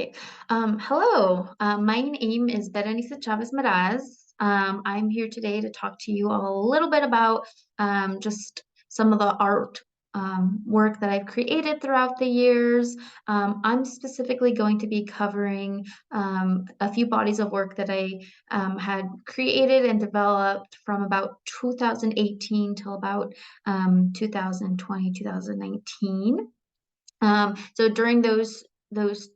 Okay. Hello. My name is Berenice Chavez. I'm here today to talk to you a little bit about just some of the art work that I've created throughout the years. I'm specifically going to be covering a few bodies of work that I had created and developed from about 2018 till about 2020, 2019. So during those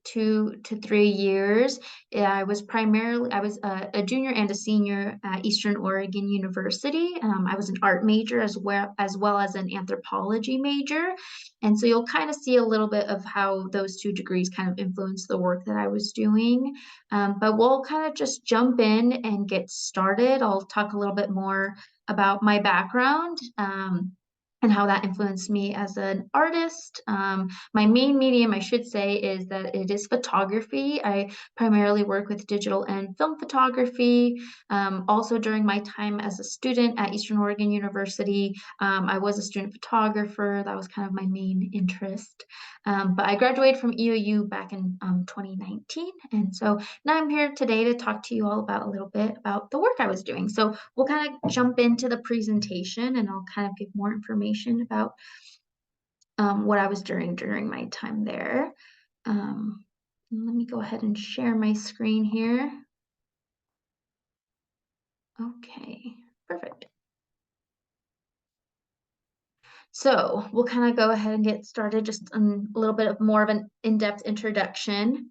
2 to 3 years, I was a junior and a senior at Eastern Oregon University. I was an art major as well as an anthropology major, and so you'll kind of see a little bit of how those two degrees kind of influenced the work that I was doing. But we'll kind of just jump in and get started. I'll talk a little bit more about my background. And how that influenced me as an artist. My main medium, I should say, is that it is photography. I primarily work with digital and film photography. Also, during my time as a student at Eastern Oregon University, I was a student photographer. That was kind of my main interest. But I graduated from EOU back in 2019. And so now I'm here today to talk to you all about a little bit about the work I was doing. So we'll kind of jump into the presentation and I'll kind of give more information about what I was doing during my time there. Let me go ahead and share my screen here. Okay, perfect. So we'll kind of go ahead and get started, just a little bit of more of an in-depth introduction.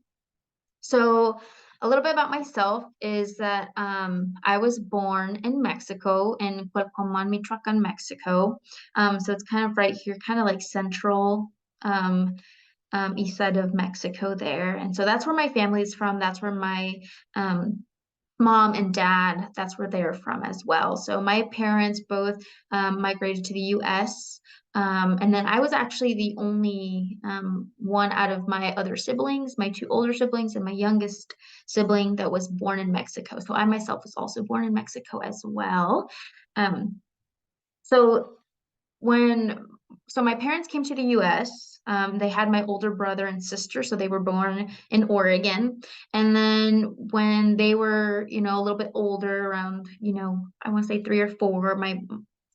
So a little bit about myself is that I was born in Mexico, in Cuerpomán, Michoacán, Mexico. So it's kind of right here, kind of like central east side of Mexico there. And so that's where my family's from. That's where my mom and dad, that's where they're from as well. So my parents both migrated to the US. And then I was actually the only one out of my other siblings, my two older siblings and my youngest sibling that was born in Mexico. So I myself was also born in Mexico as well. Um, so when so my parents came to the US. They had my older brother and sister, so they were born in Oregon. And then when they were, a little bit older, around, I want to say 3 or 4,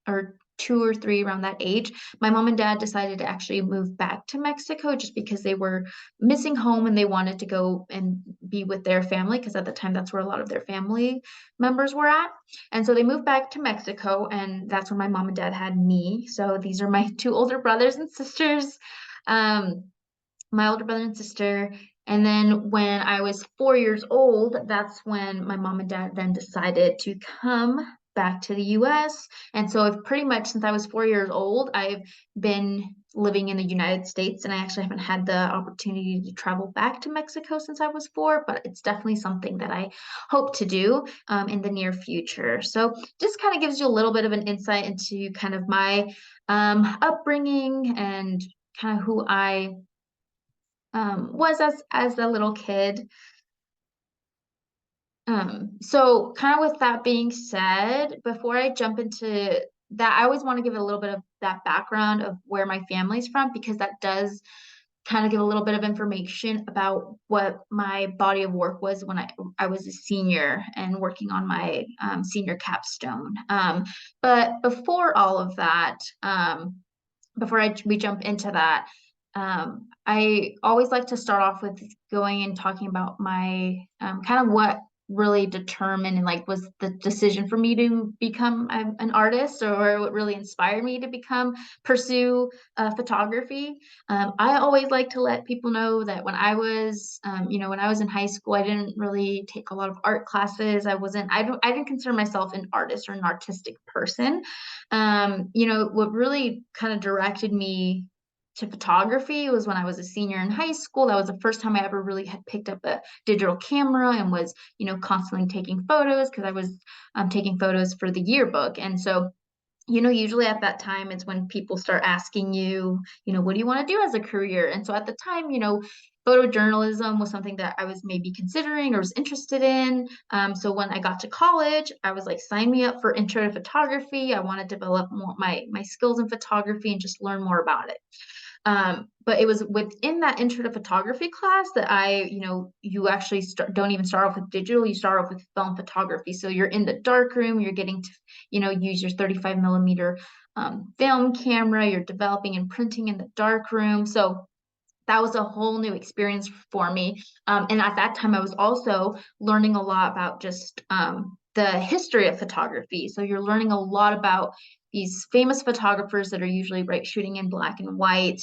or 2 or 3 around that age, my mom and dad decided to actually move back to Mexico just because they were missing home and they wanted to go and be with their family because at the time that's where a lot of their family members were at. And so they moved back to Mexico, and that's when my mom and dad had me. So these are my two older brothers and sisters. Um, my older brother and sister. And then when I was 4 years old, that's when my mom and dad then decided to come back to the US. And so I've pretty much since I was 4 years old, I've been living in the United States, and I actually haven't had the opportunity to travel back to Mexico since I was 4, but it's definitely something that I hope to do in the near future. So just kind of gives you a little bit of an insight into kind of my upbringing and kind of who I was as a little kid. So kind of with that being said, before I jump into that, I always want to give a little bit of that background of where my family's from, because that does kind of give a little bit of information about what my body of work was when I was a senior and working on my senior capstone. But before all of that, before we jump into that, I always like to start off with going and talking about my kind of what really determined and like was the decision for me to become an artist, or what really inspired me to pursue photography. I always like to let people know that when I was, when I was in high school, I didn't really take a lot of art classes. I didn't consider myself an artist or an artistic person. What really kind of directed me to photography was when I was a senior in high school. That was the first time I ever really had picked up a digital camera and was, constantly taking photos, because I was taking photos for the yearbook. And so, usually at that time, it's when people start asking you, what do you want to do as a career? And so at the time, photojournalism was something that I was maybe considering or was interested in. So when I got to college, I was like, sign me up for intro to photography. I want to develop more my skills in photography and just learn more about it. But it was within that intro to photography class that you actually don't even start off with digital, you start off with film photography. So you're in the dark room, you're getting to, use your 35 millimeter film camera, you're developing and printing in the dark room. So that was a whole new experience for me. And at that time, I was also learning a lot about just the history of photography. So you're learning a lot about these famous photographers that are usually shooting in black and white.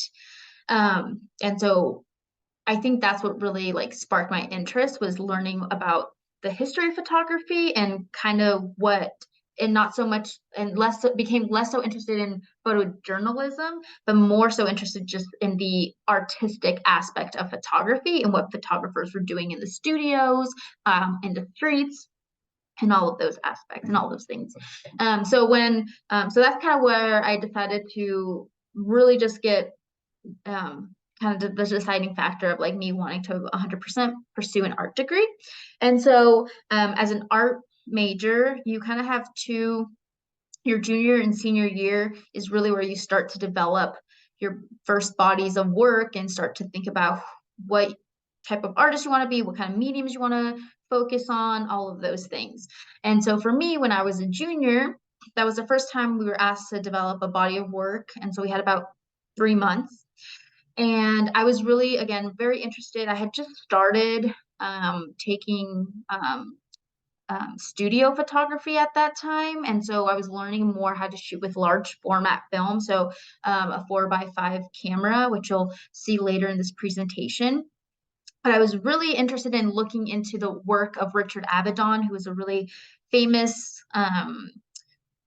And so I think that's what really sparked my interest, was learning about the history of photography and kind of and not so much and became less so interested in photojournalism, but more so interested just in the artistic aspect of photography and what photographers were doing in the studios, in the streets, and all of those aspects and all those things. So that's kind of where I decided to really just get kind of the deciding factor of me wanting to 100% pursue an art degree. And so as an art major, you kind of have your junior and senior year is really where you start to develop your first bodies of work and start to think about what type of artist you want to be, what kind of mediums you want to focus on, all of those things. And so for me, when I was a junior, that was the first time we were asked to develop a body of work. And so we had about 3 months. And I was really, again, very interested. I had just started taking studio photography at that time. And so I was learning more how to shoot with large format film. So a 4x5 camera, which you'll see later in this presentation. But I was really interested in looking into the work of Richard Avedon, who was a really famous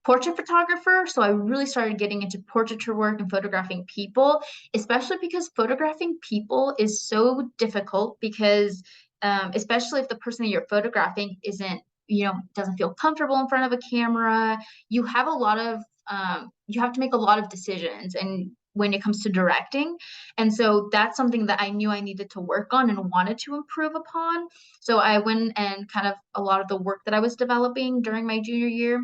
portrait photographer. So I really started getting into portraiture work and photographing people, especially because photographing people is so difficult because especially if the person that you're photographing doesn't feel comfortable in front of a camera, you have to make a lot of decisions and when it comes to directing. And so that's something that I knew I needed to work on and wanted to improve upon. So I went and kind of a lot of the work that I was developing during my junior year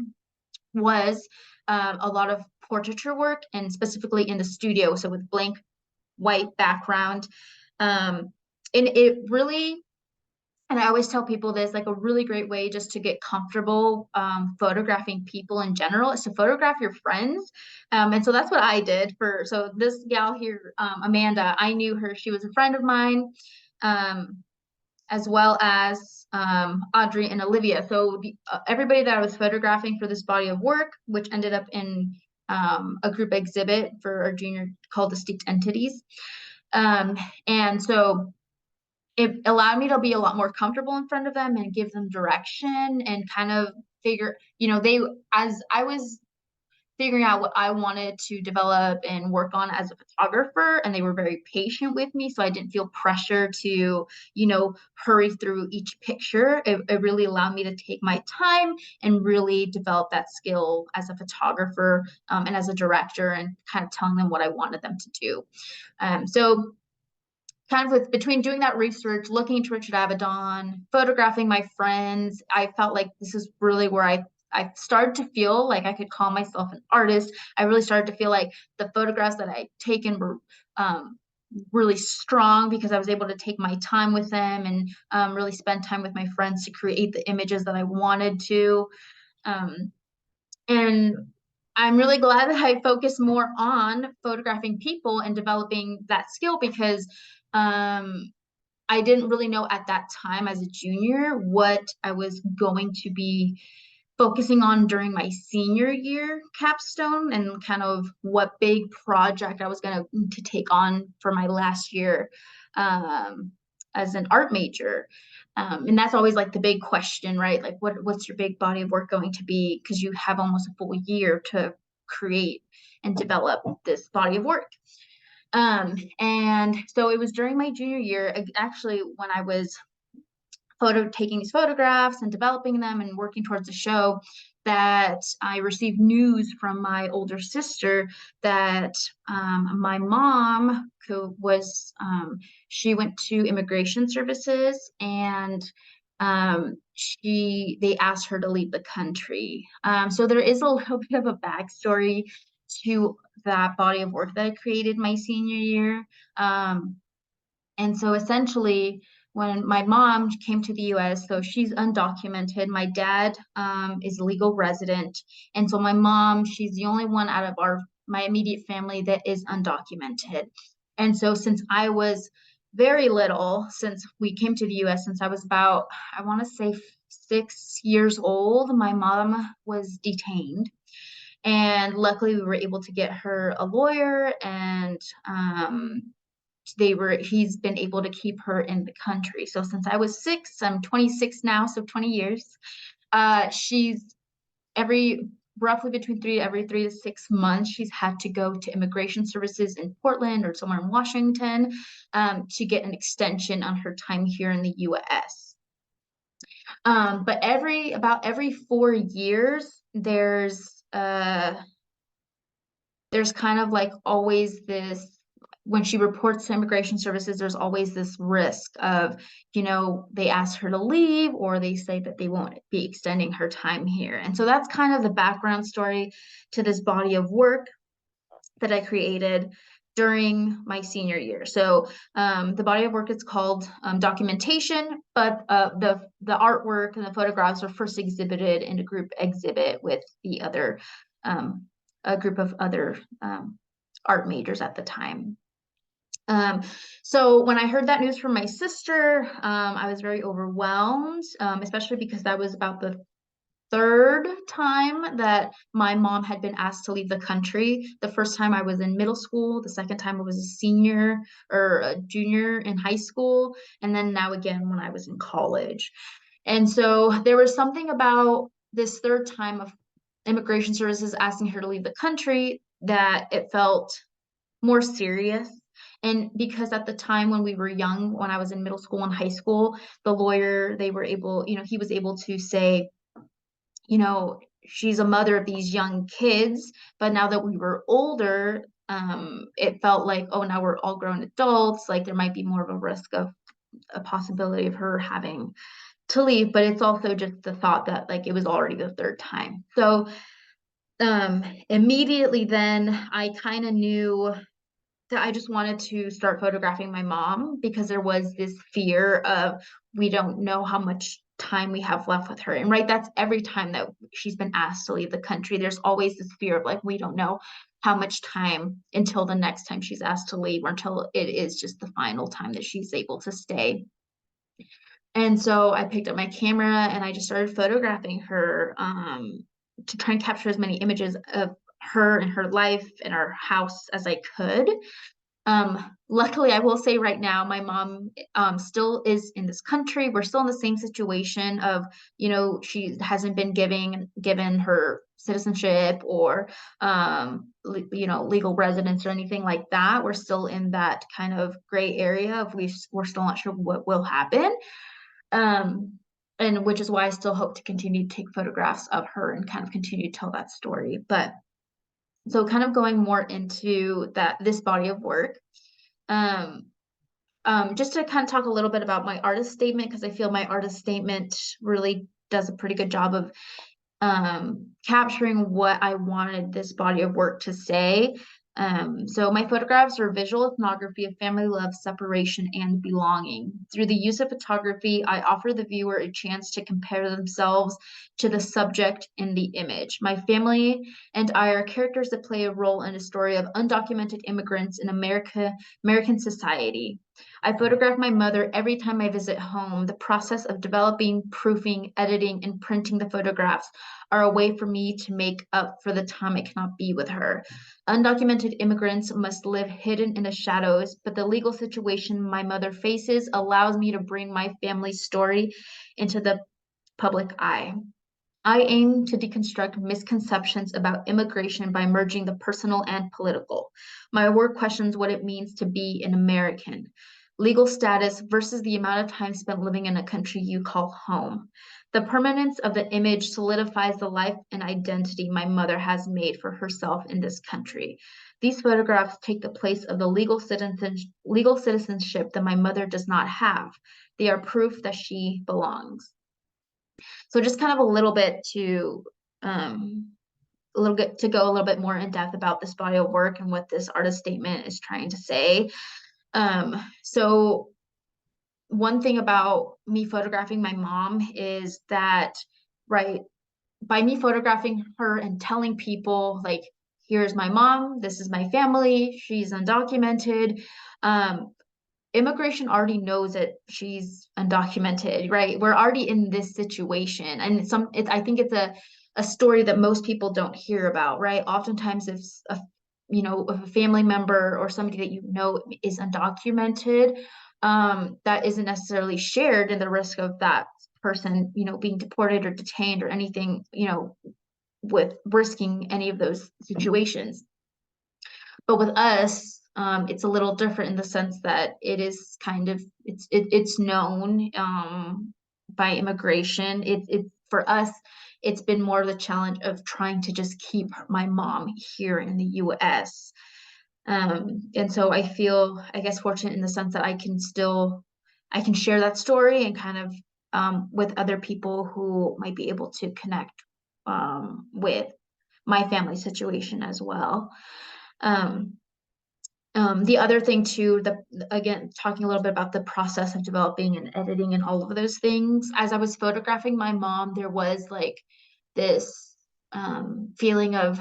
was a lot of portraiture work, and specifically in the studio, so with blank white background. And it really, and I always tell people this, a really great way just to get comfortable photographing people in general is to photograph your friends. And so that's what I did so this gal here, Amanda, I knew her, she was a friend of mine. As well as Audrey and Olivia. So everybody that I was photographing for this body of work, which ended up in a group exhibit for our junior called Distinct Entities. And so it allowed me to be a lot more comfortable in front of them and give them direction and kind of figure, as I was figuring out what I wanted to develop and work on as a photographer, and they were very patient with me, so I didn't feel pressure to hurry through each picture. It really allowed me to take my time and really develop that skill as a photographer and as a director, and kind of telling them what I wanted them to do. So kind of between doing that research, looking into Richard Avedon, photographing my friends, I felt like this is really where I started to feel like I could call myself an artist. I really started to feel like the photographs that I'd taken were really strong because I was able to take my time with them and really spend time with my friends to create the images that I wanted to. And I'm really glad that I focused more on photographing people and developing that skill because I didn't really know at that time as a junior what I was going to be focusing on during my senior year capstone and kind of what big project I was going to take on for my last year as an art major. And that's always the big question, right? What's your big body of work going to be? Because you have almost a full year to create and develop this body of work. And so it was during my junior year, actually, when I was taking these photographs and developing them and working towards the show, that I received news from my older sister that my mom, who was, she went to immigration services, and they asked her to leave the country. So there is a little bit of a backstory to that body of work that I created my senior year. And so essentially, when my mom came to the US, so she's undocumented. My dad is a legal resident. And so my mom, she's the only one out of my immediate family that is undocumented. And so since I was very little, since we came to the US, since I was about, I want to say 6 years old, my mom was detained. And luckily, we were able to get her a lawyer, and he's been able to keep her in the country. So since I was 6, I'm 26 now, so 20 years. She's every roughly between every 3 to 6 months, she's had to go to immigration services in Portland or somewhere in Washington to get an extension on her time here in the US. But about every 4 years, there's kind of like always this, when she reports to immigration services, there's always this risk of, they ask her to leave, or they say that they won't be extending her time here. And so that's kind of the background story to this body of work that I created during my senior year. So the body of work is called documentation, but the artwork and the photographs were first exhibited in a group exhibit with a group of other art majors at the time. So when I heard that news from my sister, I was very overwhelmed, especially because that was about the third time that my mom had been asked to leave the country. The first time I was in middle school, the second time I was a senior or a junior in high school, and then now again when I was in college. And so there was something about this third time of immigration services asking her to leave the country that it felt more serious. And because at the time when we were young, when I was in middle school and high school, the lawyer, he was able to say, she's a mother of these young kids. But now that we were older, it felt like, oh, now we're all grown adults. Like there might be more of a risk of a possibility of her having to leave. But it's also just the thought that like it was already the third time. So immediately then I kind of knew that I just wanted to start photographing my mom, because there was this fear of, we don't know how much time we have left with her. And right, that's every time that she's been asked to leave the country. There's always this fear of like, we don't know how much time until the next time she's asked to leave, or until it is just the final time that she's able to stay. And so I picked up my camera and I just started photographing her to try and capture as many images of her and her life and our house as I could. Luckily, I will say right now, my mom still is in this country. We're still in the same situation of, she hasn't been given her citizenship or, legal residence or anything like that. We're still in that kind of gray area of we're still not sure what will happen. And which is why I still hope to continue to take photographs of her and kind of continue to tell that story. But so kind of going more into this body of work, just to kind of talk a little bit about my artist statement, because I feel my artist statement really does a pretty good job of capturing what I wanted this body of work to say. So my photographs are visual ethnography of family love, separation, and belonging. Through the use of photography, I offer the viewer a chance to compare themselves to the subject in the image. My family and I are characters that play a role in a story of undocumented immigrants in American society. I photograph my mother every time I visit home. The process of developing, proofing, editing, and printing the photographs are a way for me to make up for the time I cannot be with her. Undocumented immigrants must live hidden in the shadows, but the legal situation my mother faces allows me to bring my family's story into the public eye. I aim to deconstruct misconceptions about immigration by merging the personal and political. My work questions what it means to be an American, legal status versus the amount of time spent living in a country you call home. The permanence of the image solidifies the life and identity my mother has made for herself in this country. These photographs take the place of the legal citizenship that my mother does not have. They are proof that she belongs. So just kind of a little bit to to go a little bit more in depth about this body of work and what this artist statement is trying to say. So one thing about me photographing my mom is that, right, by me photographing her and telling people, like, here's my mom, this is my family, she's undocumented. Immigration already knows that she's undocumented, right? We're already in this situation. And I think it's a story that most people don't hear about, right? Oftentimes if if a family member or somebody that you know is undocumented, that isn't necessarily shared in the risk of that person, being deported or detained or anything, with risking any of those situations. But with us, it's a little different in the sense that it is kind of it's known by immigration. It for us, it's been more the challenge of trying to just keep my mom here in the U.S. And so I feel, I guess, fortunate in the sense that I can share that story and kind of with other people who might be able to connect with my family situation as well. Um, the other thing too, again, talking a little bit about the process of developing and editing and all of those things, as I was photographing my mom, there was like this feeling of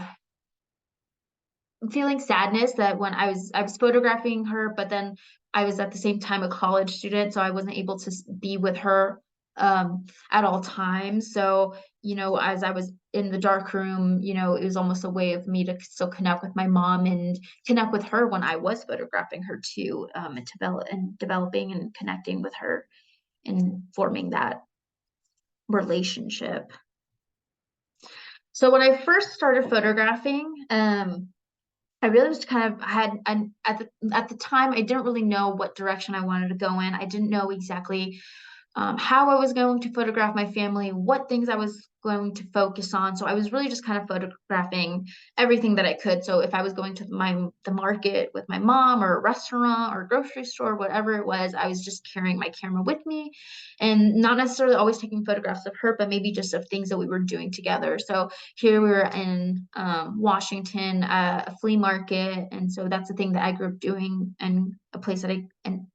feeling sadness that when I was photographing her, but then I was at the same time a college student, so I wasn't able to be with her at all times. So, as I was in the dark room, it was almost a way of me to still connect with my mom and connect with her when I was photographing her too, and developing and connecting with her and forming that relationship. So when I first started photographing, I really just kind of at the time I didn't really know what direction I wanted to go in. I didn't know exactly how I was going to photograph my family, what things I was going to focus on. So I was really just kind of photographing everything that I could. So if I was going to the market with my mom or a restaurant or a grocery store, whatever it was, I was just carrying my camera with me and not necessarily always taking photographs of her, but maybe just of things that we were doing together. So here we were in Washington, a flea market. And so that's the thing that I grew up doing and a place that I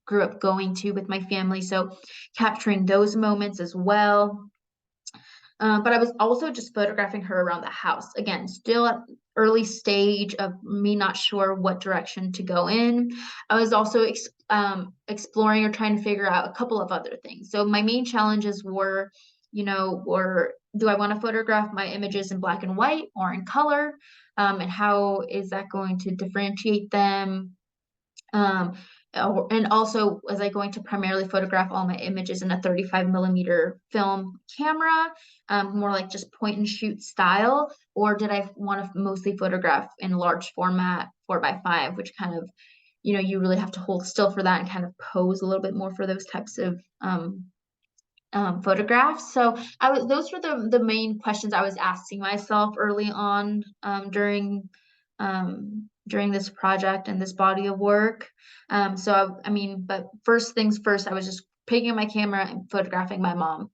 grew up going to with my family. So capturing those moments as well. But I was also just photographing her around the house. Again, still at early stage of me not sure what direction to go in. I was also exploring or trying to figure out a couple of other things. So my main challenges were, do I want to photograph my images in black and white or in color? And how is that going to differentiate them? And also, was I going to primarily photograph all my images in a 35mm film camera, more like just point and shoot style, or did I want to mostly photograph in large format 4x5, which kind of, you really have to hold still for that and kind of pose a little bit more for those types of photographs. So those were the main questions I was asking myself early on during this project and this body of work. But first things first, I was just picking up my camera and photographing my mom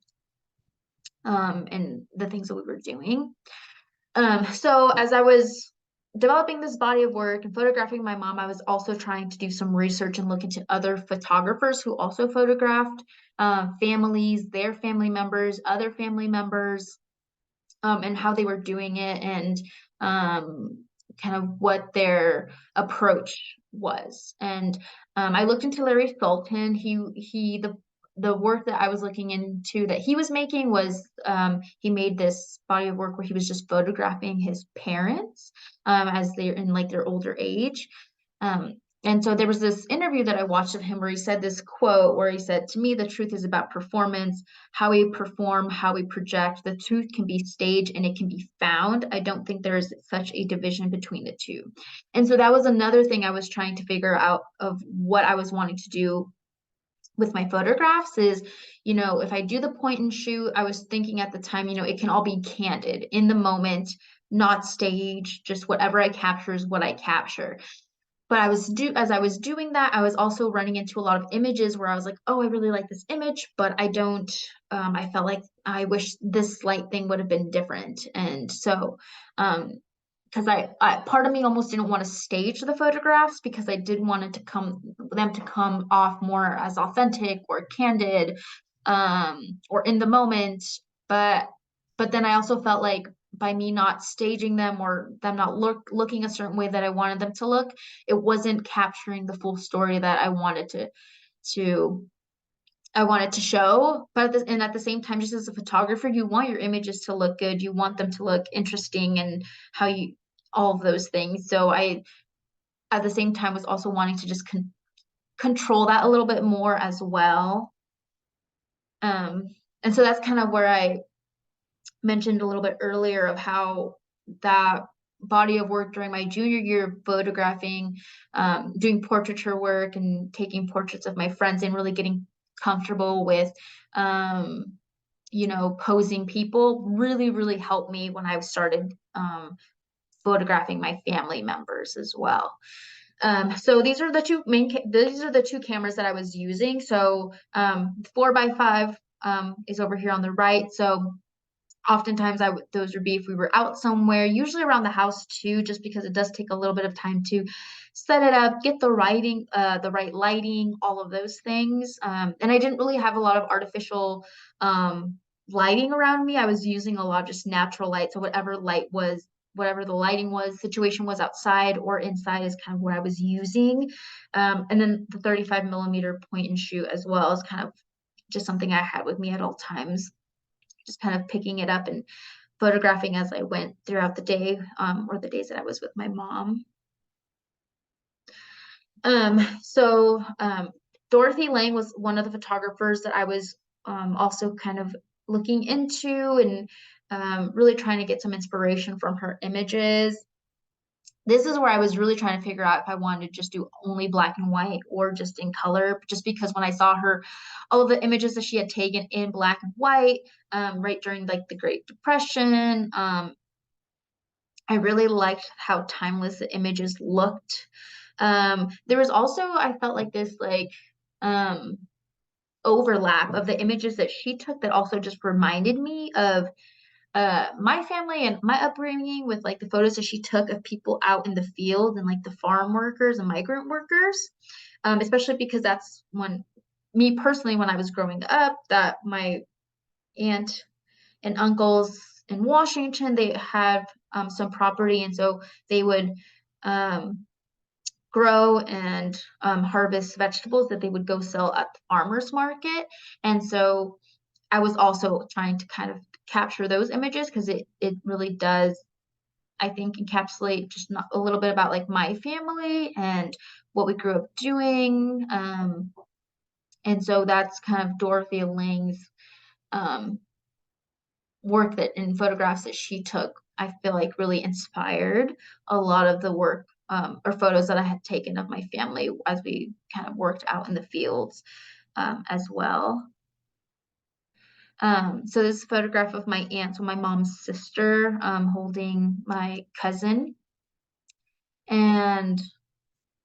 and the things that we were doing. So as I was developing this body of work and photographing my mom, I was also trying to do some research and look into other photographers who also photographed families, their family members, other family members, and how they were doing it and kind of what their approach was. And I looked into Larry Sultan. The work that I was looking into that he was making was he made this body of work where he was just photographing his parents as they're in like their older age. And so there was this interview that I watched of him where he said this quote where he said, "To me, the truth is about performance, how we perform, how we project. The truth can be staged and it can be found. I don't think there is such a division between the two." And so that was another thing I was trying to figure out of what I was wanting to do with my photographs is, if I do the point and shoot, I was thinking at the time, it can all be candid in the moment, not staged, just whatever I capture is what I capture. But as I was doing that, I was also running into a lot of images where I was like, oh, I really like this image, but I don't, I felt like I wish this light thing would have been different. And so because I part of me almost didn't want to stage the photographs because I did want it to them to come off more as authentic or candid, or in the moment. But then I also felt like by me not staging them or them not looking a certain way that I wanted them to look, it wasn't capturing the full story that to I wanted to show. But at the same time, just as a photographer, you want your images to look good. You want them to look interesting and how you all of those things. So I at the same time was also wanting to just control that a little bit more as well. Um, and so that's kind of where I mentioned a little bit earlier of how that body of work during my junior year of photographing, doing portraiture work and taking portraits of my friends and really getting comfortable with, um, posing people really, really helped me when I started photographing my family members as well. So these are the two cameras that I was using. So 4x5 is over here on the right. So oftentimes those would be if we were out somewhere, usually around the house too, just because it does take a little bit of time to set it up, get the right lighting, all of those things. And I didn't really have a lot of artificial lighting around me. I was using a lot of just natural light. So whatever the lighting was, situation was outside or inside is kind of what I was using. And then the 35 millimeter point and shoot as well is kind of just something I had with me at all times, just kind of picking it up and photographing as I went throughout the day, or the days that I was with my mom. So Dorothy Lang was one of the photographers that I was also kind of looking into and really trying to get some inspiration from her images. This is where I was really trying to figure out if I wanted to just do only black and white or just in color, just because when I saw her, all of the images that she had taken in black and white, right during like the Great Depression, I really liked how timeless the images looked. There was also, I felt like this um, overlap of the images that she took that also just reminded me of my family and my upbringing with like the photos that she took of people out in the field and like the farm workers and migrant workers, especially because that's when me personally, when I was growing up, that my aunt and uncles in Washington, they have some property, and so they would um, grow and harvest vegetables that they would go sell at the farmers market. And so I was also trying to kind of capture those images because it really does, I think, encapsulate just not a little bit about like my family and what we grew up doing. And so that's kind of Dorothy Lang's um, work that in photographs that she took. I feel like really inspired a lot of the work, or photos that I had taken of my family as we kind of worked out in the fields, as well. So this is a photograph of my aunt, so my mom's sister, holding my cousin. And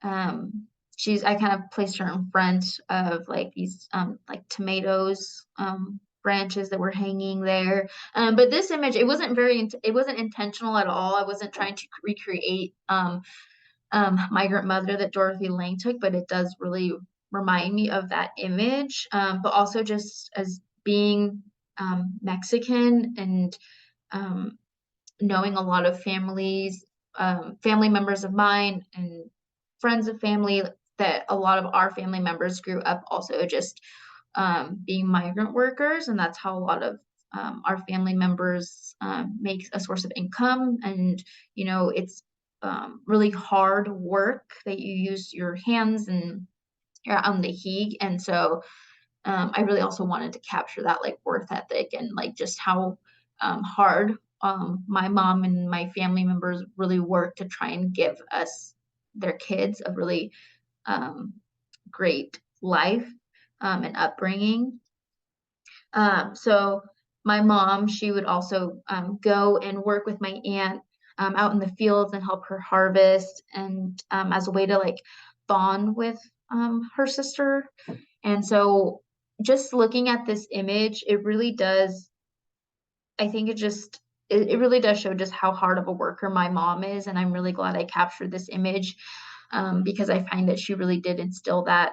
I kind of placed her in front of like these like tomatoes branches that were hanging there. But this image, it wasn't intentional at all. I wasn't trying to recreate Migrant Mother that Dorothy Lang took, but it does really remind me of that image. But also just as being Mexican and um, knowing a lot of family members of mine and friends of family, that a lot of our family members grew up also just being migrant workers, and that's how a lot of our family members make a source of income. And it's really hard work that you use your hands and you're on the heat. And so I really also wanted to capture that like worth ethic and like just how hard my mom and my family members really work to try and give us, their kids, a really um, great life and upbringing. So my mom, she would also go and work with my aunt out in the fields and help her harvest, and as a way to like bond with her sister. And so just looking at this image, it really does, I think it just it really does show just how hard of a worker my mom is, and I'm really glad I captured this image, because I find that she really did instill that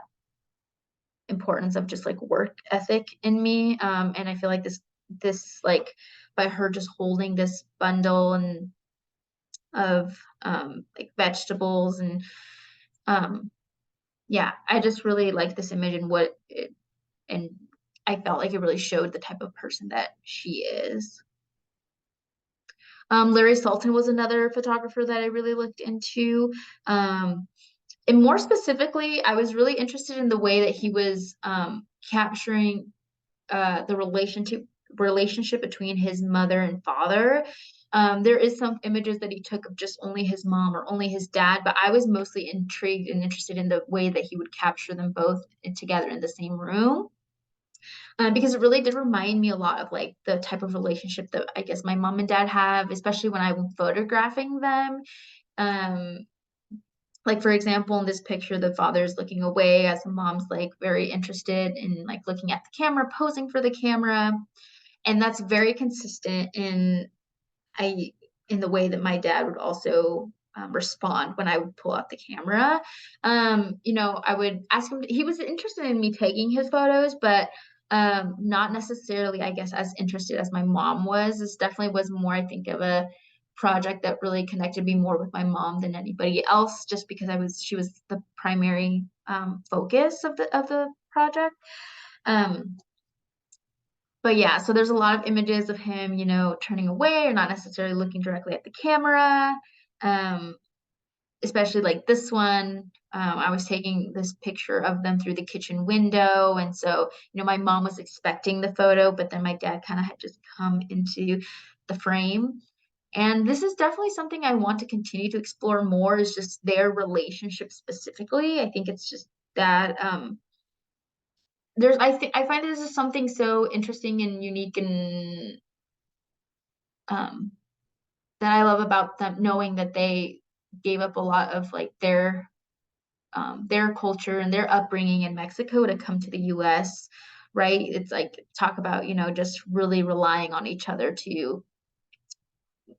importance of just like work ethic in me. And I feel like this like by her just holding this bundle and of like vegetables and um yeah, I just really like this image and and I felt like it really showed the type of person that she is. Larry Sultan was another photographer that I really looked into. Um, and more specifically, I was really interested in the way that he was capturing the relationship between his mother and father. There is some images that he took of just only his mom or only his dad, but I was mostly intrigued and interested in the way that he would capture them both together in the same room. Because it really did remind me a lot of like the type of relationship that I guess my mom and dad have, especially when I'm photographing them. Um, like for example, in this picture, the father's looking away as the mom's like very interested in like looking at the camera, posing for the camera. And that's very consistent I in the way that my dad would also respond when I would pull out the camera. I would ask him, he was interested in me taking his photos, but not necessarily, I guess, as interested as my mom was. This definitely was more, I think, of a project that really connected me more with my mom than anybody else, just because she was the primary focus of the project. Um, but yeah, so there's a lot of images of him, turning away or not necessarily looking directly at the camera. Um, Especially like this one. I was taking this picture of them through the kitchen window. And so, my mom was expecting the photo, but then my dad kind of had just come into the frame. And this is definitely something I want to continue to explore more is just their relationship specifically. I think it's just that I find this is something so interesting and unique and um that I love about them knowing that they gave up a lot of like their culture and their upbringing in Mexico to come to the US, right? It's like talk about, just really relying on each other to,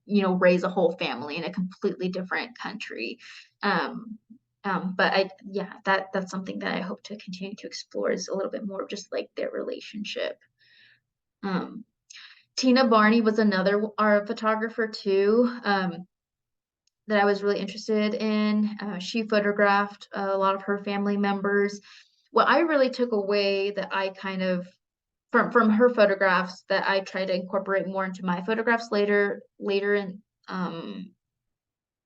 raise a whole family in a completely different country. Um, but yeah, that's something that I hope to continue to explore is a little bit more of just like their relationship. Um, Tina Barney was another our photographer too. That I was really interested in. She photographed a lot of her family members. What I really took away that I kind of from her photographs that I try to incorporate more into my photographs later in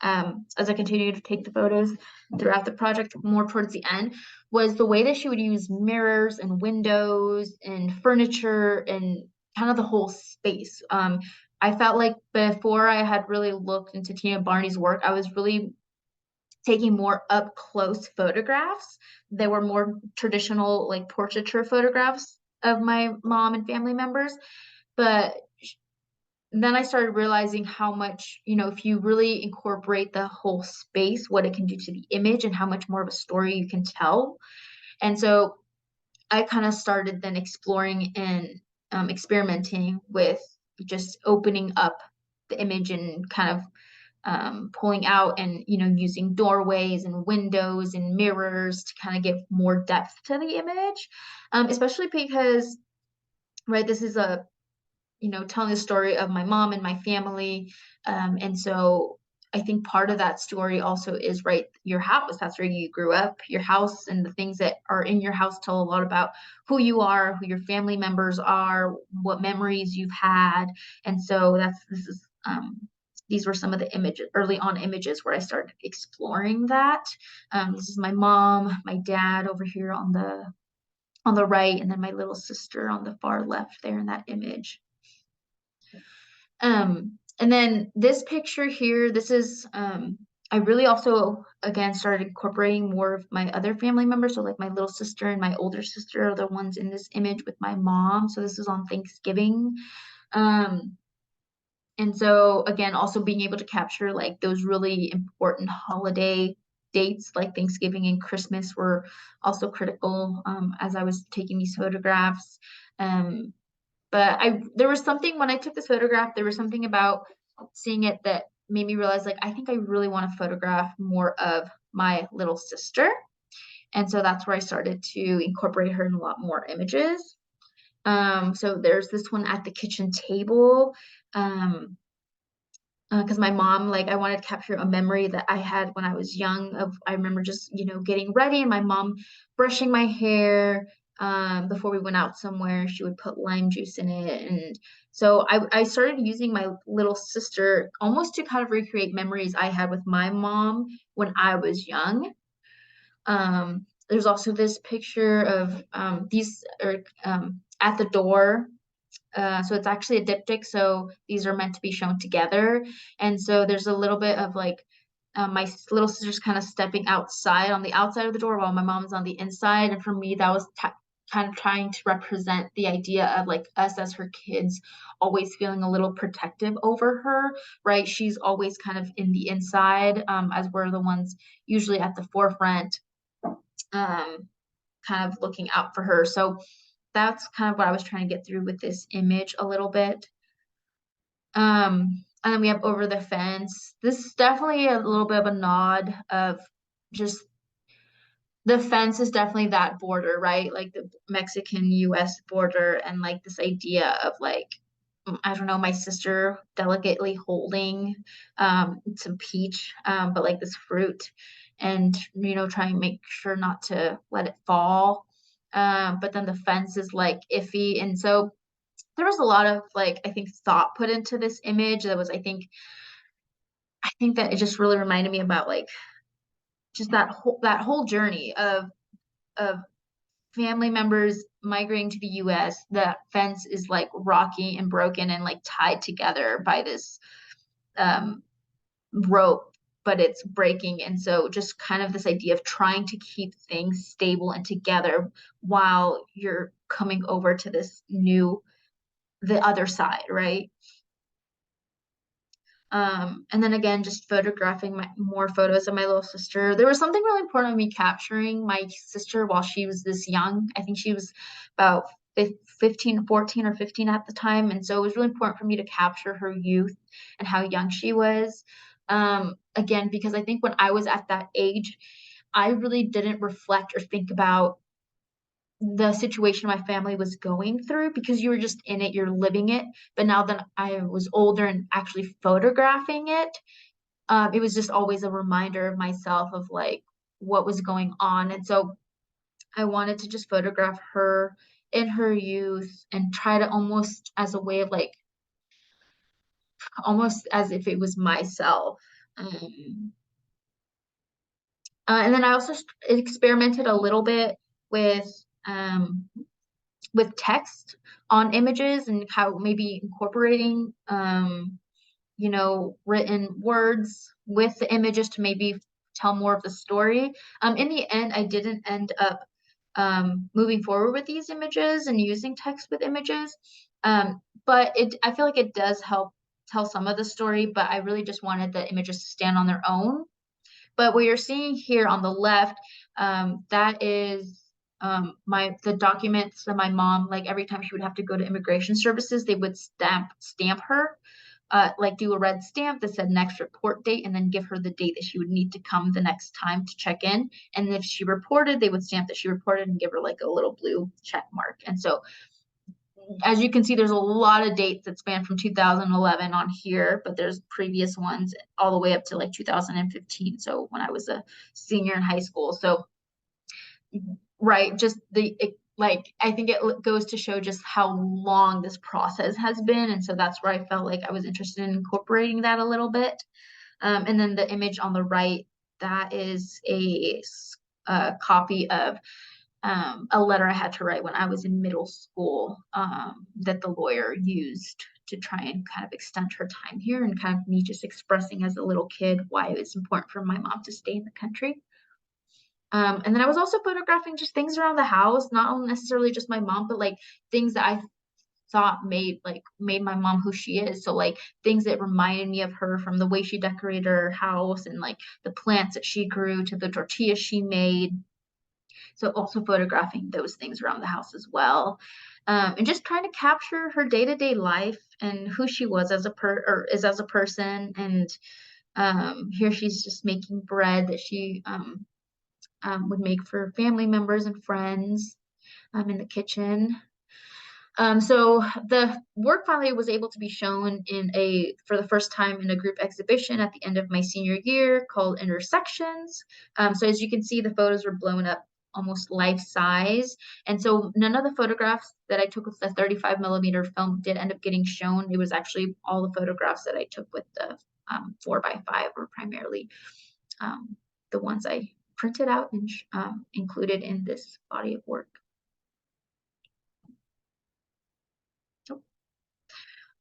as I continued to take the photos throughout the project more towards the end was the way that she would use mirrors and windows and furniture and kind of the whole space. I felt like before I had really looked into Tina Barney's work, I was really taking more up close photographs. They were more traditional, like portraiture photographs of my mom and family members. But then I started realizing how much, if you really incorporate the whole space, what it can do to the image and how much more of a story you can tell. And so I kind of started then exploring and experimenting with just opening up the image and kind of pulling out and using doorways and windows and mirrors to kind of give more depth to the image, especially because right this is a telling the story of my mom and my family. And so I think part of that story also is right, your house. That's where you grew up, your house, and the things that are in your house tell a lot about who you are, who your family members are, what memories you've had. And so these were some of the images, early on images where I started exploring that. This is my mom, my dad over here on the right, and then my little sister on the far left there in that image. And then this picture here, this is, I really also, again, started incorporating more of my other family members. So like my little sister and my older sister are the ones in this image with my mom. So this is on Thanksgiving. Um, and so again, also being able to capture like those really important holiday dates like Thanksgiving and Christmas were also critical as I was taking these photographs. Um, But there was something when I took this photograph, there was something about seeing it that made me realize, like, I think I really want to photograph more of my little sister. And so that's where I started to incorporate her in a lot more images. So there's this one at the kitchen table. Um, because my mom, like, I wanted to capture a memory that I had when I was young of I remember just, getting ready and my mom brushing my hair, before we went out somewhere. She would put lime juice in it, and so I started using my little sister almost to kind of recreate memories I had with my mom when I was young. There's also this picture of, these are, at the door, so it's actually a diptych, so these are meant to be shown together. And so there's a little bit of like my little sister's kind of stepping outside on the outside of the door while my mom's on the inside. And for me, that was kind of trying to represent the idea of like us as her kids always feeling a little protective over her, right? She's always kind of in the inside, as we're the ones usually at the forefront, um, kind of looking out for her. So that's kind of what I was trying to get through with this image a little bit. And then we have over the fence. This is definitely a little bit of a nod of just the fence is definitely that border, right? Like the Mexican US border, and like this idea of like, I don't know, my sister delicately holding some peach, but like this fruit, and trying to make sure not to let it fall. But then the fence is like iffy. And so there was a lot of like, I think, thought put into this image that was, I think that it just really reminded me about like just that whole journey of family members migrating to the US. The fence is like rocky and broken and like tied together by this um rope, but it's breaking. And so just kind of this idea of trying to keep things stable and together while you're coming over to the other side, right? And then again, just photographing more photos of my little sister. There was something really important of me capturing my sister while she was this young. I think she was about 15, 14 or 15 at the time. And so it was really important for me to capture her youth and how young she was. Again, because I think when I was at that age, I really didn't reflect or think about the situation my family was going through, because you were just in it, you're living it. But now that I was older and actually photographing it, it was just always a reminder of myself of like what was going on. And so I wanted to just photograph her in her youth and try to almost as a way of like, almost as if it was myself. Um, and then I also experimented a little bit with um, with text on images and how maybe incorporating written words with the images to maybe tell more of the story. In the end, I didn't end up moving forward with these images and using text with images. But I feel like it does help tell some of the story, but I really just wanted the images to stand on their own. But what you're seeing here on the left, that is the documents that my mom, like every time she would have to go to immigration services, they would stamp her, like do a red stamp that said next report date, and then give her the date that she would need to come the next time to check in. And if she reported, they would stamp that she reported and give her like a little blue check mark. And so as you can see, there's a lot of dates that span from 2011 on here, but there's previous ones all the way up to like 2015. So when I was a senior in high school. So, right, just like, I think it goes to show just how long this process has been. And so that's where I felt like I was interested in incorporating that a little bit. And then the image on the right, that is a copy of a letter I had to write when I was in middle school, that the lawyer used to try and kind of extend her time here, and kind of me just expressing as a little kid why it was important for my mom to stay in the country. And then I was also photographing just things around the house, not necessarily just my mom, but like things that I thought made my mom who she is. So like things that reminded me of her, from the way she decorated her house and like the plants that she grew to the tortillas she made. So also photographing those things around the house as well. and just trying to capture her day-to-day life and who she was as a person. And here she's just making bread that she would make for family members and friends in the kitchen. So the work finally was able to be shown for the first time in a group exhibition at the end of my senior year called Intersections. So as you can see, the photos were blown up almost life size. And so none of the photographs that I took with the 35mm film did end up getting shown. It was actually all the photographs that I took with the 4x5 were primarily the ones I printed out and included in this body of work.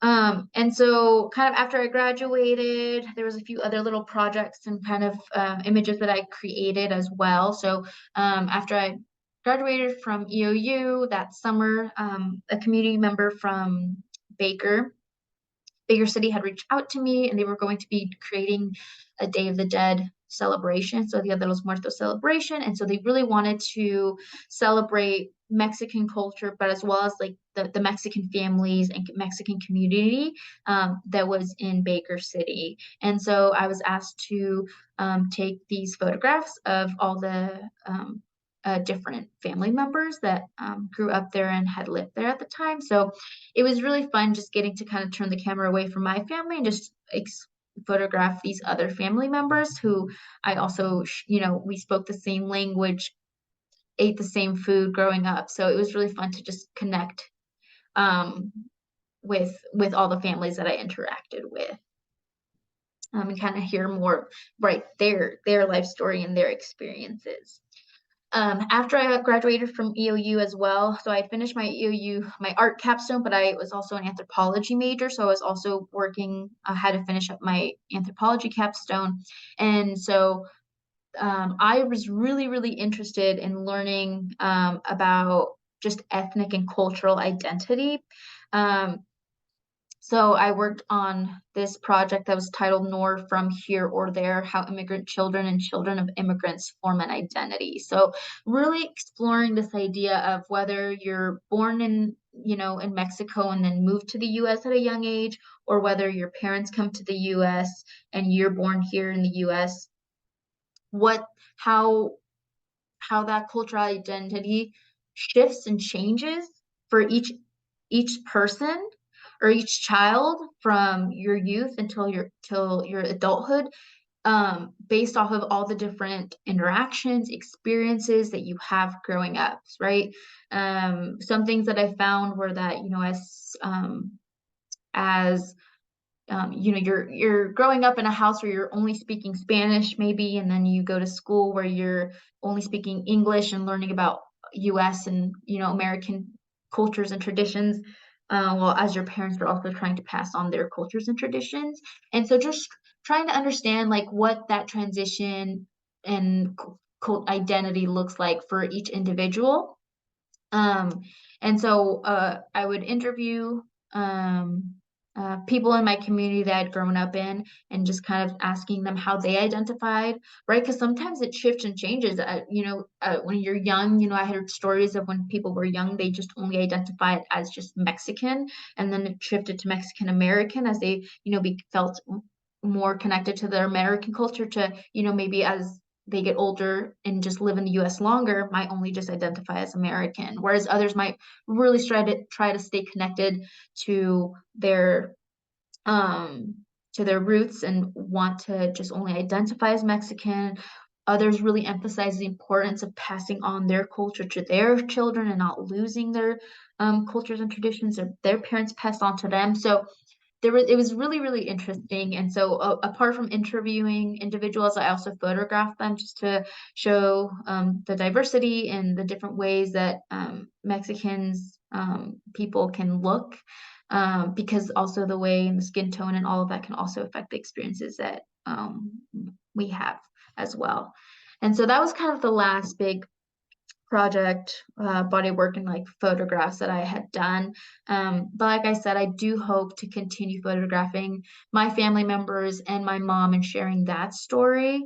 And so kind of after I graduated, there was a few other little projects and kind of images that I created as well. So after I graduated from EOU that summer, a community member from Baker City had reached out to me, and they were going to be creating a Day of the Dead celebration, so Dia de los Muertos celebration. And so they really wanted to celebrate Mexican culture, but as well as like the Mexican families and Mexican community that was in Baker City. And so I was asked to take these photographs of all the different family members that grew up there and had lived there at the time. So it was really fun just getting to kind of turn the camera away from my family and just photograph these other family members who I also, we spoke the same language, ate the same food growing up. So it was really fun to just connect with all the families that I interacted with. And kind of hear more, right, their life story and their experiences. After I graduated from EOU as well, so I finished my EOU, my art capstone, but I was also an anthropology major, so I was also working, I had to finish up my anthropology capstone. And so I was really, really interested in learning about just ethnic and cultural identity. So I worked on this project that was titled Nor From Here or There, How Immigrant Children and Children of Immigrants Form an Identity. So really exploring this idea of whether you're born in Mexico and then moved to the US at a young age, or whether your parents come to the US and you're born here in the US, how that cultural identity shifts and changes for each person or each child from your youth until your adulthood, based off of all the different interactions, experiences that you have growing up, right? Some things that I found were that, as you're growing up in a house where you're only speaking Spanish maybe, and then you go to school where you're only speaking English and learning about US and American cultures and traditions, well, as your parents are also trying to pass on their cultures and traditions. And so just trying to understand like what that transition and cult identity looks like for each individual. And so I would interview people in my community that I'd grown up in, and just kind of asking them how they identified, right? Because sometimes it shifts and changes. When you're young, I heard stories of when people were young, they just only identified as just Mexican, and then it shifted to Mexican American as they, felt more connected to their American culture, to, maybe as they get older and just live in the US longer, might only just identify as American, whereas others might really try to stay connected to their roots and want to just only identify as Mexican. Others really emphasize the importance of passing on their culture to their children and not losing their cultures and traditions that their parents passed on to them. So it was really, really interesting. And so apart from interviewing individuals, I also photographed them just to show the diversity and the different ways that Mexicans people can look, because also the way and the skin tone and all of that can also affect the experiences that we have as well. And so that was kind of the last big project, body work, and like photographs that I had done. But like I said, I do hope to continue photographing my family members and my mom and sharing that story.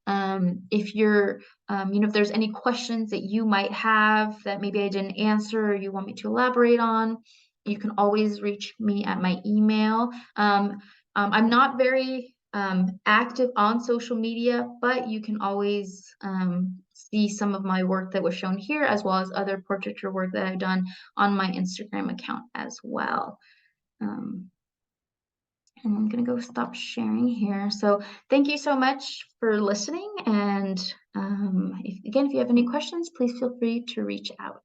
If you're if there's any questions that you might have that maybe I didn't answer or you want me to elaborate on, you can always reach me at my email. I'm not very active on social media, but you can always see some of my work that was shown here, as well as other portraiture work that I've done on my Instagram account as well. Um, and I'm gonna go stop sharing here. So thank you so much for listening. And again, if you have any questions, please feel free to reach out.